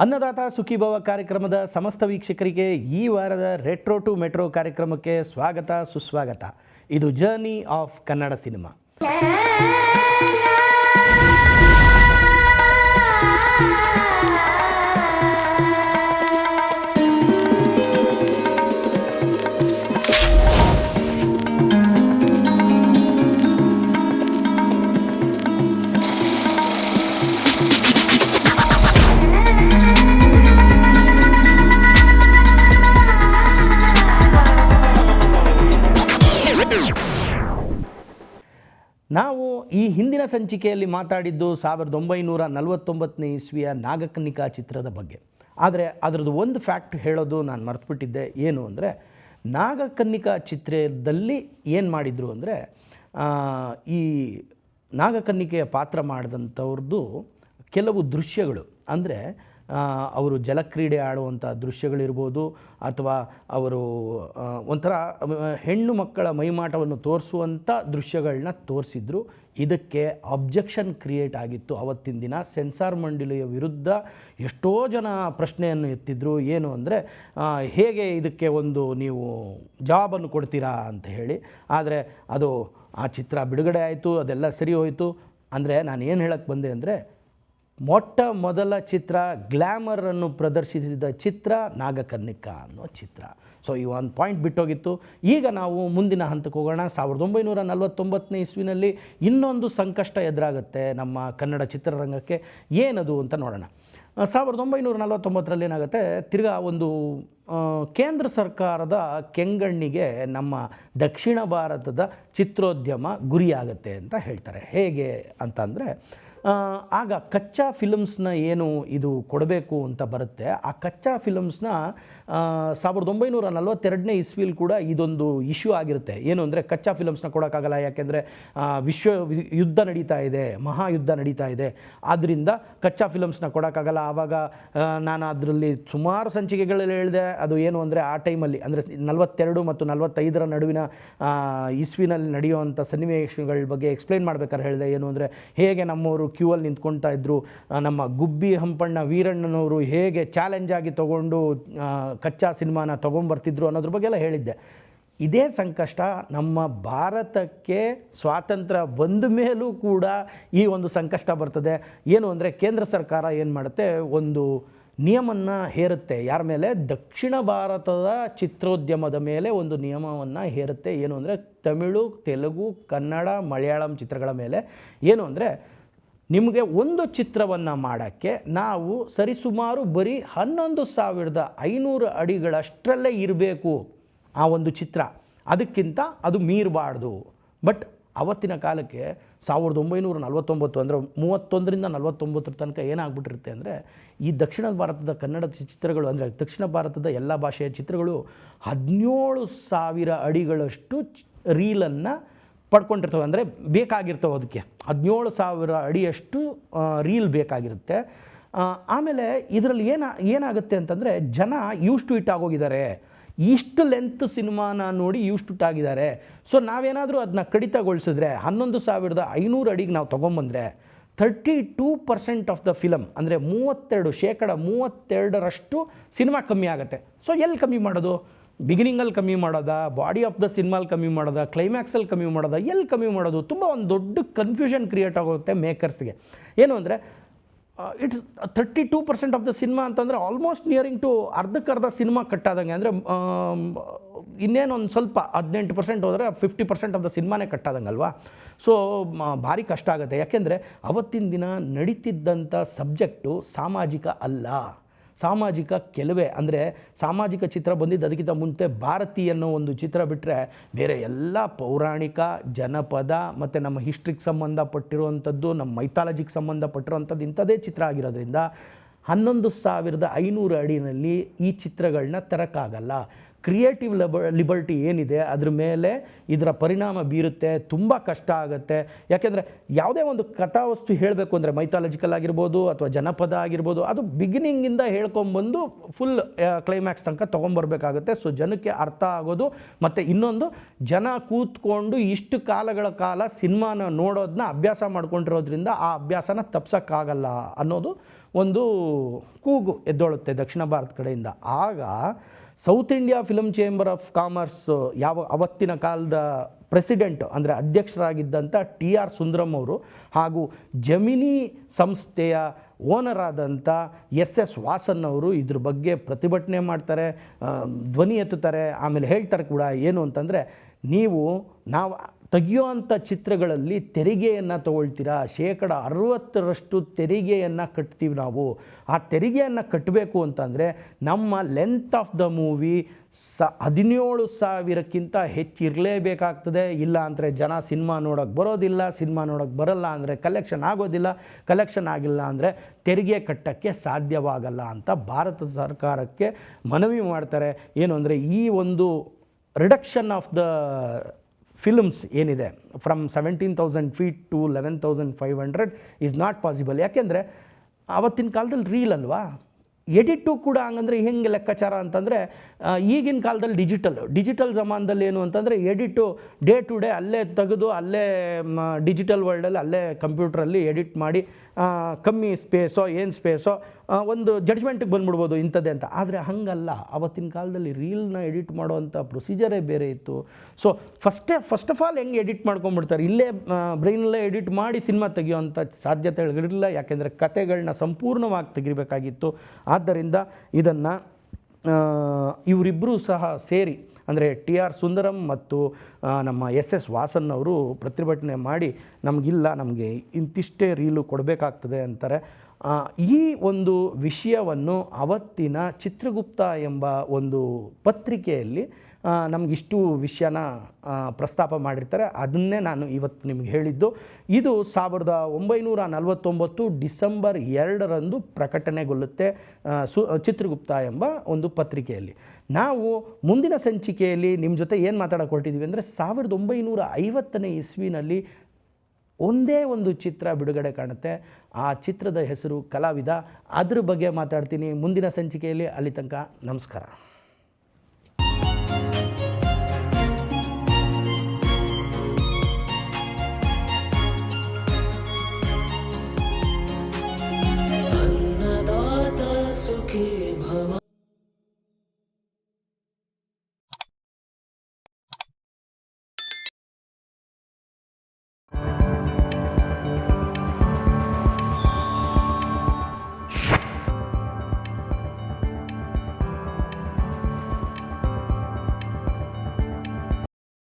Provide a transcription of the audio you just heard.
ಅನ್ನದಾತ ಸುಖೀಭವ ಕಾರ್ಯಕ್ರಮದ ಸಮಸ್ತ ವೀಕ್ಷಕರಿಗೆ ಈ ವಾರದ ರೆಟ್ರೋ ಟು ಮೆಟ್ರೋ ಕಾರ್ಯಕ್ರಮಕ್ಕೆ ಸ್ವಾಗತ ಸುಸ್ವಾಗತ. ಇದು ಜರ್ನಿ ಆಫ್ ಕನ್ನಡ ಸಿನಿಮಾ. ನಾವು ಈ ಹಿಂದಿನ ಸಂಚಿಕೆಯಲ್ಲಿ ಮಾತಾಡಿದ್ದು 1949ನೇ ಇಸ್ವಿಯ ನಾಗಕನ್ನಿಕಾ ಚಿತ್ರದ ಬಗ್ಗೆ. ಆದರೆ ಅದರದ್ದು ಒಂದು ಫ್ಯಾಕ್ಟ್ ಹೇಳೋದು ನಾನು ಮರೆತುಬಿಟ್ಟಿದ್ದೆ. ಏನು ಅಂದರೆ, ನಾಗಕನ್ನಿಕಾ ಚಿತ್ರದಲ್ಲಿ ಏನು ಮಾಡಿದರು ಅಂದರೆ, ಈ ನಾಗಕನ್ನಿಕೆಯ ಪಾತ್ರ ಮಾಡಿದಂಥವ್ರದ್ದು ಕೆಲವು ದೃಶ್ಯಗಳು, ಅಂದರೆ ಅವರು ಜಲಕ್ರೀಡೆ ಆಡುವಂಥ ದೃಶ್ಯಗಳಿರ್ಬೋದು, ಅಥವಾ ಅವರು ಒಂಥರ ಹೆಣ್ಣು ಮಕ್ಕಳ ಮೈಮಾಟವನ್ನು ತೋರಿಸುವಂಥ ದೃಶ್ಯಗಳನ್ನ ತೋರಿಸಿದ್ರು. ಇದಕ್ಕೆ ಅಬ್ಜೆಕ್ಷನ್ ಕ್ರಿಯೇಟ್ ಆಗಿತ್ತು. ಆವತ್ತಿನ ದಿನ ಸೆನ್ಸಾರ್ ಮಂಡಳಿಯ ವಿರುದ್ಧ ಎಷ್ಟೋ ಜನ ಪ್ರಶ್ನೆಯನ್ನು ಎತ್ತಿದ್ರು. ಏನು ಅಂದರೆ, ಹೇಗೆ ಇದಕ್ಕೆ ಒಂದು ನೀವು ಜವಾಬನ್ನು ಕೊಡ್ತೀರಾ ಅಂತ ಹೇಳಿ. ಆದರೆ ಅದು ಆ ಚಿತ್ರ ಬಿಡುಗಡೆ ಆಯಿತು, ಅದೆಲ್ಲ ಸರಿ ಹೋಯಿತು. ಅಂದರೆ ನಾನು ಏನು ಹೇಳಕ್ಕೆ ಬಂದೆ ಅಂದರೆ, ಮೊಟ್ಟ ಮೊದಲ ಚಿತ್ರ, ಗ್ಲ್ಯಾಮರನ್ನು ಪ್ರದರ್ಶಿಸಿದ ಚಿತ್ರ ನಾಗಕನ್ನಿಕಾ ಅನ್ನೋ ಚಿತ್ರ. ಸೊ ಈ ಒಂದು ಪಾಯಿಂಟ್ ಬಿಟ್ಟೋಗಿತ್ತು. ಈಗ ನಾವು ಮುಂದಿನ ಹಂತಕ್ಕೆ ಹೋಗೋಣ. 1949ನೇ ಇಸ್ವಿನಲ್ಲಿ ಇನ್ನೊಂದು ಸಂಕಷ್ಟ ಎದುರಾಗುತ್ತೆ ನಮ್ಮ ಕನ್ನಡ ಚಿತ್ರರಂಗಕ್ಕೆ. ಏನದು ಅಂತ ನೋಡೋಣ. 1949ರಲ್ಲಿ ಏನಾಗುತ್ತೆ, ತಿರ್ಗಾ ಒಂದು ಕೇಂದ್ರ ಸರ್ಕಾರದ ಕೆಂಗಣ್ಣಿಗೆ ನಮ್ಮ ದಕ್ಷಿಣ ಭಾರತದ ಚಿತ್ರೋದ್ಯಮ ಗುರಿಯಾಗುತ್ತೆ ಅಂತ ಹೇಳ್ತಾರೆ. ಹೇಗೆ ಅಂತಂದರೆ, ಆಗ ಕಚ್ಚಾ ಫಿಲಮ್ಸ್ನ ಏನು ಇದು ಕೊಡಬೇಕು ಅಂತ ಬರುತ್ತೆ, ಆ ಕಚ್ಚಾ ಫಿಲಮ್ಸ್ನ 1942ನೇ ಇಸ್ವಿಲಿ ಕೂಡ ಇದೊಂದು ಇಶ್ಯೂ ಆಗಿರುತ್ತೆ. ಏನು ಅಂದರೆ, ಕಚ್ಚಾ ಫಿಲಮ್ಸ್ನ ಕೊಡೋಕ್ಕಾಗಲ್ಲ, ಯಾಕೆಂದರೆ ವಿಶ್ವ ಯುದ್ಧ ನಡೀತಾ ಇದೆ, ಮಹಾಯುದ್ಧ ನಡೀತಾ ಇದೆ, ಆದ್ದರಿಂದ ಕಚ್ಚಾ ಫಿಲಮ್ಸ್ನ ಕೊಡೋಕ್ಕಾಗಲ್ಲ. ಆವಾಗ ನಾನು ಅದರಲ್ಲಿ ಸುಮಾರು ಸಂಚಿಕೆಗಳಲ್ಲಿ ಹೇಳಿದೆ. ಅದು ಏನು ಅಂದರೆ, ಆ ಟೈಮಲ್ಲಿ ಅಂದರೆ 42 ಮತ್ತು 45ರ ನಡುವಿನ ಇಸ್ವಿನಲ್ಲಿ ನಡೆಯುವಂಥ ಸನ್ನಿವೇಶಗಳ ಬಗ್ಗೆ ಎಕ್ಸ್ಪ್ಲೈನ್ ಮಾಡ್ಬೇಕಾದ್ರೆ ಹೇಳಿದೆ. ಏನು ಅಂದರೆ, ಹೇಗೆ ನಮ್ಮವರು ಕ್ಯೂ ಅಲ್ಲಿ ನಿಂತ್ಕೊಳ್ತಾ ಇದ್ದರು, ನಮ್ಮ ಗುಬ್ಬಿ ಹಂಪಣ್ಣ ವೀರಣ್ಣನವರು ಹೇಗೆ ಚಾಲೆಂಜ್ ಆಗಿ ತೊಗೊಂಡು ಕಚ್ಚಾ ಸಿನಿಮಾನ ತೊಗೊಂಬರ್ತಿದ್ರು ಅನ್ನೋದ್ರ ಬಗ್ಗೆ ಎಲ್ಲ ಹೇಳಿದ್ದೆ. ಇದೇ ಸಂಕಷ್ಟ ನಮ್ಮ ಭಾರತಕ್ಕೆ ಸ್ವಾತಂತ್ರ್ಯ ಬಂದ ಮೇಲೂ ಕೂಡ ಈ ಒಂದು ಸಂಕಷ್ಟ ಬರ್ತದೆ. ಏನು ಅಂದರೆ, ಕೇಂದ್ರ ಸರ್ಕಾರ ಏನು ಮಾಡುತ್ತೆ, ಒಂದು ನಿಯಮವನ್ನು ಹೇರುತ್ತೆ. ಯಾರ ಮೇಲೆ? ದಕ್ಷಿಣ ಭಾರತದ ಚಿತ್ರೋದ್ಯಮದ ಮೇಲೆ ಒಂದು ನಿಯಮವನ್ನು ಹೇರುತ್ತೆ. ಏನು ಅಂದರೆ, ತಮಿಳು, ತೆಲುಗು, ಕನ್ನಡ, ಮಲಯಾಳಂ ಚಿತ್ರಗಳ ಮೇಲೆ. ಏನು ಅಂದರೆ, ನಿಮಗೆ ಒಂದು ಚಿತ್ರವನ್ನು ಮಾಡೋಕ್ಕೆ ನಾವು ಸರಿಸುಮಾರು ಬರೀ 11,500 ಅಡಿಗಳಷ್ಟರಲ್ಲೇ ಇರಬೇಕು ಆ ಒಂದು ಚಿತ್ರ, ಅದಕ್ಕಿಂತ ಅದು ಮೀರಬಾರ್ದು. ಬಟ್ ಅವತ್ತಿನ ಕಾಲಕ್ಕೆ 1949 ಅಂದರೆ 31ರಿಂದ 49 ತನಕ ಏನಾಗ್ಬಿಟ್ಟಿರುತ್ತೆ ಅಂದರೆ, ಈ ದಕ್ಷಿಣ ಭಾರತದ ಕನ್ನಡ ಚಿತ್ರಗಳು, ಅಂದರೆ ದಕ್ಷಿಣ ಭಾರತದ ಎಲ್ಲ ಭಾಷೆಯ ಚಿತ್ರಗಳು 17,000 ಅಡಿಗಳಷ್ಟು ರೀಲನ್ನು ಪಡ್ಕೊಂಡಿರ್ತವೆ. ಅಂದರೆ ಬೇಕಾಗಿರ್ತವೆ, ಅದಕ್ಕೆ 17,000 ಅಡಿಯಷ್ಟು ರೀಲ್ ಬೇಕಾಗಿರುತ್ತೆ. ಆಮೇಲೆ ಇದರಲ್ಲಿ ಏನಾಗುತ್ತೆ ಅಂತಂದರೆ, ಜನ ಯೂಸ್ ಟು ಇಟ್ ಆಗೋಗಿದ್ದಾರೆ. ಇಷ್ಟು ಲೆಂತ್ ಸಿನಿಮಾನ ನೋಡಿ ಯೂಸ್ ಟು ಇಟ್ ಆಗಿದ್ದಾರೆ. ಸೊ ನಾವೇನಾದರೂ ಅದನ್ನ ಕಡಿತಗೊಳಿಸಿದ್ರೆ, 11,500 ಅಡಿಗೆ ನಾವು ತೊಗೊಂಬಂದರೆ 32% ಆಫ್ ದ ಫಿಲಮ್, ಅಂದರೆ 32% ಸಿನಿಮಾ ಕಮ್ಮಿ ಆಗುತ್ತೆ. ಸೊ ಎಲ್ಲಿ ಕಮ್ಮಿ ಮಾಡೋದು? ಬಿಗಿನಿಂಗಲ್ಲಿ ಕಮ್ಮಿ ಮಾಡೋದಾ, ಬಾಡಿ ಆಫ್ ದ ಸಿನಿಮಾಲ್ಲಿ ಕಮ್ಮಿ ಮಾಡೋದಾ, ಕ್ಲೈಮ್ಯಾಕ್ಸಲ್ಲಿ ಕಮ್ಮಿ ಮಾಡೋದಾ, ಎಲ್ಲಿ ಕಮ್ಮಿ ಮಾಡೋದು? ತುಂಬ ಒಂದು ದೊಡ್ಡ ಕನ್ಫ್ಯೂಷನ್ ಕ್ರಿಯೇಟ್ ಆಗುತ್ತೆ ಮೇಕರ್ಸ್ಗೆ. ಏನು ಅಂದರೆ, ಇಟ್ಸ್ 32% ಆಫ್ ದ ಸಿನಿಮಾ ಅಂತಂದರೆ ಆಲ್ಮೋಸ್ಟ್ ನಿಯರಿಂಗ್ ಟು ಅರ್ಧಕ್ಕರ್ಧ ಸಿನಿಮಾ ಕಟ್ಟಾದಂಗೆ. ಅಂದರೆ ಇನ್ನೇನೊಂದು ಸ್ವಲ್ಪ 18% ಹೋದರೆ 50% ಆಫ್ ದ ಸಿನಿಮಾನೇ ಕಟ್ಟಾದಂಗೆ ಅಲ್ವಾ? ಸೊ ಭಾರಿ ಕಷ್ಟ ಆಗುತ್ತೆ. ಯಾಕೆಂದರೆ ಅವತ್ತಿನ ದಿನ ನಡೀತಿದ್ದಂಥ ಸಬ್ಜೆಕ್ಟು ಸಾಮಾಜಿಕ ಅಲ್ಲ, ಸಾಮಾಜಿಕ ಕೆಲವೇ. ಅಂದರೆ ಸಾಮಾಜಿಕ ಚಿತ್ರ ಬಂದಿದ್ದು ಅದಕ್ಕಿಂತ ಮುಂಚೆ ಭಾರತೀಯ ಅನ್ನೋ ಒಂದು ಚಿತ್ರ ಬಿಟ್ಟರೆ ಬೇರೆ ಎಲ್ಲ ಪೌರಾಣಿಕ, ಜನಪದ ಮತ್ತು ನಮ್ಮ ಹಿಸ್ಟ್ರಿಗೆ ಸಂಬಂಧಪಟ್ಟಿರುವಂಥದ್ದು, ನಮ್ಮ ಮೈಥಾಲಜಿಗೆ ಸಂಬಂಧಪಟ್ಟಿರುವಂಥದ್ದು ಇಂಥದ್ದೇ ಚಿತ್ರ ಆಗಿರೋದ್ರಿಂದ 11,500 ಅಡಿನಲ್ಲಿ ಈ ಚಿತ್ರಗಳನ್ನ ತರೋಕ್ಕಾಗಲ್ಲ. ಕ್ರಿಯೇಟಿವ್ ಲಿಬರ್ಟಿ ಏನಿದೆ ಅದ್ರ ಮೇಲೆ ಇದರ ಪರಿಣಾಮ ಬೀರುತ್ತೆ. ತುಂಬ ಕಷ್ಟ ಆಗುತ್ತೆ. ಯಾಕೆಂದರೆ ಯಾವುದೇ ಒಂದು ಕಥಾವಸ್ತು ಹೇಳಬೇಕು ಅಂದರೆ ಮೈಥಾಲಜಿಕಲ್ ಆಗಿರ್ಬೋದು ಅಥವಾ ಜನಪದ ಆಗಿರ್ಬೋದು, ಅದು ಬಿಗಿನಿಂಗಿಂದ ಹೇಳ್ಕೊಂಬಂದು ಫುಲ್ ಕ್ಲೈಮ್ಯಾಕ್ಸ್ ತನಕ ತೊಗೊಂಬರ್ಬೇಕಾಗುತ್ತೆ. ಸೊ ಜನಕ್ಕೆ ಅರ್ಥ ಆಗೋದು, ಮತ್ತು ಇನ್ನೊಂದು ಜನ ಕೂತ್ಕೊಂಡು ಇಷ್ಟು ಕಾಲಗಳ ಕಾಲ ಸಿನಿಮಾನ ನೋಡೋದನ್ನ ಅಭ್ಯಾಸ ಮಾಡ್ಕೊಂಡಿರೋದ್ರಿಂದ ಆ ಅಭ್ಯಾಸನ ತಪ್ಸೋಕ್ಕಾಗಲ್ಲ ಅನ್ನೋದು ಒಂದು ಕೂಗು ಎದ್ದೊಳುತ್ತೆ ದಕ್ಷಿಣ ಭಾರತ ಕಡೆಯಿಂದ. ಆಗ south India film chamber of commerce ಅವತ್ತಿನ ಕಾಲದ ಪ್ರೆಸಿಡೆಂಟ್ ಅಂದರೆ ಅಧ್ಯಕ್ಷರಾಗಿದ್ದಂಥ TR ಸುಂದರಂ ಅವರು ಹಾಗೂ ಜಮಿನಿ ಸಂಸ್ಥೆಯ ಓನರ್ ಆದಂಥ SS ವಾಸನ್ ಅವರು ಇದ್ರ ಬಗ್ಗೆ ಪ್ರತಿಭಟನೆ ಮಾಡ್ತಾರೆ, ಧ್ವನಿ ಎತ್ತುತ್ತಾರೆ. ಆಮೇಲೆ ಹೇಳ್ತಾರೆ ಕೂಡ ಏನು ಅಂತಂದರೆ, ನಾವು ತೆಗೆಯುವಂಥ ಚಿತ್ರಗಳಲ್ಲಿ ತೆರಿಗೆಯನ್ನು ತಗೊಳ್ತೀರಾ, 60% ತೆರಿಗೆಯನ್ನು ಕಟ್ತೀವಿ ನಾವು. ಆ ತೆರಿಗೆಯನ್ನು ಕಟ್ಟಬೇಕು ಅಂತಂದರೆ ನಮ್ಮ ಲೆಂತ್ ಆಫ್ ದ ಮೂವಿ 17,000ಕ್ಕಿಂತ ಹೆಚ್ಚಿರಲೇಬೇಕಾಗ್ತದೆ. ಇಲ್ಲ ಅಂದರೆ ಜನ ಸಿನಿಮಾ ನೋಡೋಕ್ಕೆ ಬರೋದಿಲ್ಲ, ಸಿನಿಮಾ ನೋಡೋಕ್ಕೆ ಬರಲ್ಲ ಅಂದರೆ ಕಲೆಕ್ಷನ್ ಆಗೋದಿಲ್ಲ, ಕಲೆಕ್ಷನ್ ಆಗಿಲ್ಲ ಅಂದರೆ ತೆರಿಗೆ ಕಟ್ಟೋಕ್ಕೆ ಸಾಧ್ಯವಾಗಲ್ಲ ಅಂತ ಭಾರತ ಸರ್ಕಾರಕ್ಕೆ ಮನವಿ ಮಾಡ್ತಾರೆ. ಏನು ಅಂದರೆ ಈ ಒಂದು ರಿಡಕ್ಷನ್ ಆಫ್ ದ ಫಿಲ್ಮ್ಸ್ ಏನಿದೆ from 17,000 feet to 11,500 is not possible. ಯಾಕೆಂದರೆ ಆವತ್ತಿನ ಕಾಲದಲ್ಲಿ ರೀಲ್ ಅಲ್ವಾ, ಎಡಿಟು ಕೂಡ ಹಂಗಂದರೆ ಹೆಂಗೆ ಲೆಕ್ಕಾಚಾರ ಅಂತಂದರೆ, ಈಗಿನ ಕಾಲದಲ್ಲಿ ಡಿಜಿಟಲ್ ಜಮಾನದಲ್ಲಿ ಏನು ಅಂತಂದರೆ ಎಡಿಟು ಡೇ ಟು ಡೇ ಅಲ್ಲೇ ತೆಗೆದು ಅಲ್ಲೇ ಡಿಜಿಟಲ್ ವರ್ಲ್ಡಲ್ಲಿ ಅಲ್ಲೇ ಕಂಪ್ಯೂಟ್ರಲ್ಲಿ ಎಡಿಟ್ ಮಾಡಿ ಕಮ್ಮಿ ಸ್ಪೇಸೋ ಏನು ಸ್ಪೇಸೋ ಒಂದು ಜಡ್ಜ್ಮೆಂಟಿಗೆ ಬಂದ್ಬಿಡ್ಬೋದು ಇಂಥದ್ದೇ ಅಂತ. ಆದರೆ ಹಾಗಲ್ಲ, ಆವತ್ತಿನ ಕಾಲದಲ್ಲಿ ರೀಲ್ನ ಎಡಿಟ್ ಮಾಡೋವಂಥ ಪ್ರೊಸೀಜರೇ ಬೇರೆ ಇತ್ತು. ಸೊ ಫಸ್ಟ್ ಆಫ್ ಆಲ್ ಹೆಂಗೆ ಎಡಿಟ್ ಮಾಡ್ಕೊಂಡ್ಬಿಡ್ತಾರೆ, ಇಲ್ಲೇ ಬ್ರೈನಲ್ಲೇ ಎಡಿಟ್ ಮಾಡಿ ಸಿನಿಮಾ ತೆಗೆಯುವಂಥ ಸಾಧ್ಯತೆಗಳಿರಲಿಲ್ಲ. ಯಾಕೆಂದರೆ ಕತೆಗಳನ್ನ ಸಂಪೂರ್ಣವಾಗಿ ತೆಗಿಬೇಕಾಗಿತ್ತು. ಆದ್ದರಿಂದ ಇದನ್ನು ಇವರಿಬ್ಬರೂ ಸಹ ಸೇರಿ ಅಂದರೆ TR ಸುಂದರಂ ಮತ್ತು ನಮ್ಮ SS ವಾಸನ್ ಅವರು ಪ್ರತಿಭಟನೆ ಮಾಡಿ ನಮಗೆ ಇಂತಿಷ್ಟೇ ರೀಲು ಕೊಡಬೇಕಾಗ್ತದೆ ಅಂತಾರೆ. ಈ ಒಂದು ವಿಷಯವನ್ನು ಅವತ್ತಿನ ಚಿತ್ರಗುಪ್ತ ಎಂಬ ಒಂದು ಪತ್ರಿಕೆಯಲ್ಲಿ ನಮಗಿಷ್ಟು ವಿಷಯನ ಪ್ರಸ್ತಾಪ ಮಾಡಿರ್ತಾರೆ. ಅದನ್ನೇ ನಾನು ಇವತ್ತು ನಿಮಗೆ ಹೇಳಿದ್ದು. ಇದು 1949 ಡಿಸೆಂಬರ್ 2ರಂದು ಪ್ರಕಟಣೆಗೊಳ್ಳುತ್ತೆ ಚಿತ್ರಗುಪ್ತ ಎಂಬ ಒಂದು ಪತ್ರಿಕೆಯಲ್ಲಿ. ನಾವು ಮುಂದಿನ ಸಂಚಿಕೆಯಲ್ಲಿ ನಿಮ್ಮ ಜೊತೆ ಏನು ಮಾತಾಡೋಕೆ ಹೊರಟಿದ್ದೀವಿ ಅಂದರೆ 1950ನೇ ಇಸ್ವಿನಲ್ಲಿ ಒಂದೇ ಒಂದು ಚಿತ್ರ ಬಿಡುಗಡೆ ಕಾಣುತ್ತೆ. ಆ ಚಿತ್ರದ ಹೆಸರು ಕಲಾವಿದ. ಅದ್ರ ಬಗ್ಗೆ ಮಾತಾಡ್ತೀನಿ ಮುಂದಿನ ಸಂಚಿಕೆಯಲ್ಲಿ. ಅಲ್ಲಿ ತನಕ ನಮಸ್ಕಾರ. सुखी भव।